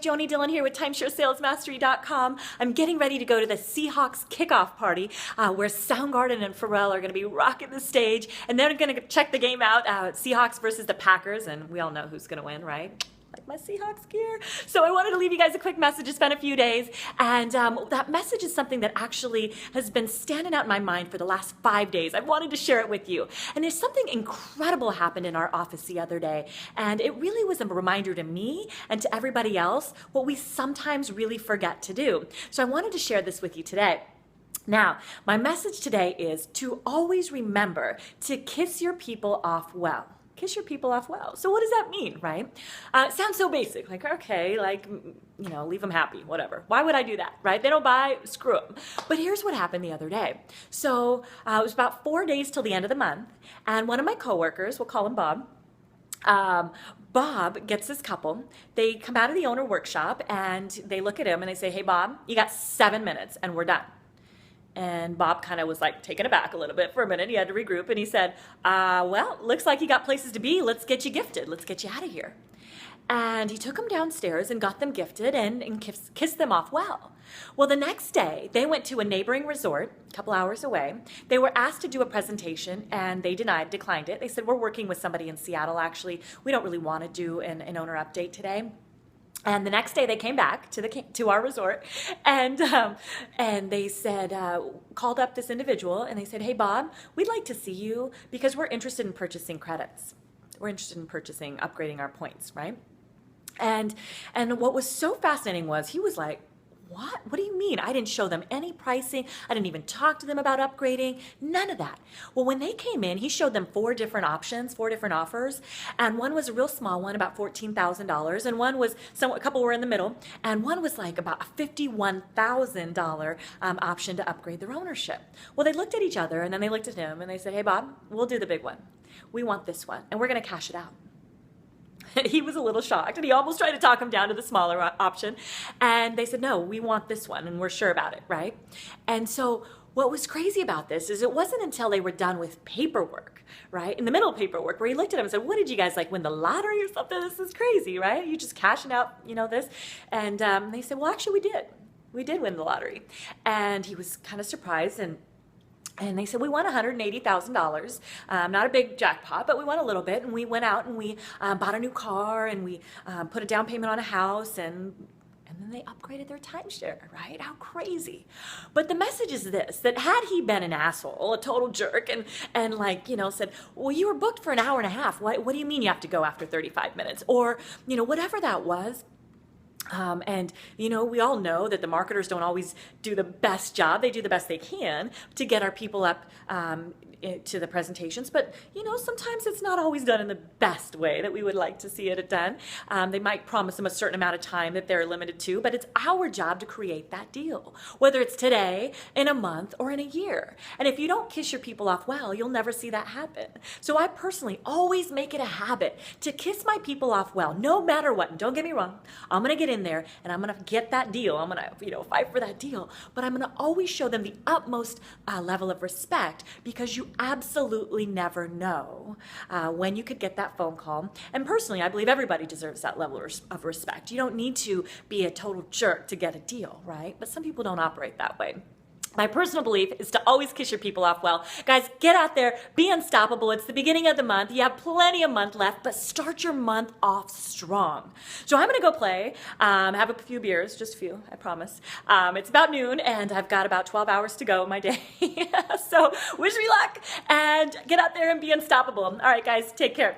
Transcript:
Joni Dillon here with TimeshareSalesMastery.com. I'm getting ready to go to the Seahawks kickoff party where Soundgarden and Pharrell are going to be rocking the stage, and they're going to check the game out, Seahawks versus the Packers, and we all know who's going to win, right? Like my Seahawks gear. So I wanted to leave you guys a quick message. It's been a few days, and that message is something that actually has been standing out in my mind for the last 5 days. I wanted to share it with you. And there's something incredible happened in our office the other day, and it really was a reminder to me and to everybody else what we sometimes really forget to do. So I wanted to share this with you today. Now, my message today is to always remember to kiss your people off well. Kiss your people off well. So what does that mean, right? It sounds so basic, like, okay, like, you know, leave them happy, whatever. Why would I do that, right? They don't buy, screw them. But here's what happened the other day. So it was about 4 days till the end of the month, and one of my coworkers, we'll call him Bob, Bob gets this couple. They come out of the owner workshop, and they look at him, and they say, hey, Bob, you got 7 minutes, and we're done. And Bob kind of was like taken aback a little bit for a minute. He had to regroup, and he said, well, looks like you got places to be. Let's get you gifted. Let's get you out of here. And he took them downstairs and got them gifted and kissed them off well. Well, the next day, they went to a neighboring resort a couple hours away. They were asked to do a presentation, and they declined it. They said, we're working with somebody in Seattle, actually. We don't really want to do an owner update today. And the next day they came back to our resort, and they said, called up this individual, and they said, hey, Bob, we'd like to see you because we're interested in purchasing credits. We're interested in upgrading our points, right? And what was so fascinating was he was like, what? What do you mean? I didn't show them any pricing. I didn't even talk to them about upgrading. None of that. Well, when they came in, he showed them 4 different options, 4 different offers. And one was a real small one, about $14,000. And one was, a couple were in the middle. And one was like about a $51,000 option to upgrade their ownership. Well, they looked at each other, and then they looked at him, and they said, hey, Bob, we'll do the big one. We want this one, and we're going to cash it out. He was a little shocked, and he almost tried to talk him down to the smaller option. And they said, no, we want this one, and we're sure about it, right? And so what was crazy about this is it wasn't until they were done with paperwork, right? In the middle of paperwork, where he looked at him and said, what did you guys, like, win the lottery or something? This is crazy, right? You just cashing out, you know, this. And they said, well, actually, we did. We did win the lottery. And he was kind of surprised, and they said, we won $180,000. Not a big jackpot, but we won a little bit. And we went out and we bought a new car, and we put a down payment on a house, and then they upgraded their timeshare, right? How crazy. But the message is this, that had he been an asshole, a total jerk, and like, you know, said, well, you were booked for an hour and a half. What do you mean you have to go after 35 minutes? Or, you know, whatever that was. And, you know, we all know that the marketers don't always do the best job. They do the best they can to get our people up to the presentations. But, you know, sometimes it's not always done in the best way that we would like to see it done. They might promise them a certain amount of time that they're limited to, but it's our job to create that deal, whether it's today, in a month, or in a year. And if you don't kiss your people off well, you'll never see that happen. So I personally always make it a habit to kiss my people off well, no matter what. And don't get me wrong, I'm going to get in there and I'm going to get that deal. I'm going to, you know, fight for that deal. But I'm going to always show them the utmost level of respect, because you absolutely never know when you could get that phone call. And personally, I believe everybody deserves that level of respect. You don't need to be a total jerk to get a deal, right? But some people don't operate that way. My personal belief is to always kiss your people off well. Guys, get out there, be unstoppable. It's the beginning of the month. You have plenty of month left, but start your month off strong. So I'm going to go play, have a few beers, just a few, I promise. It's about noon, and I've got about 12 hours to go in my day. So wish me luck, and get out there and be unstoppable. All right, guys, take care.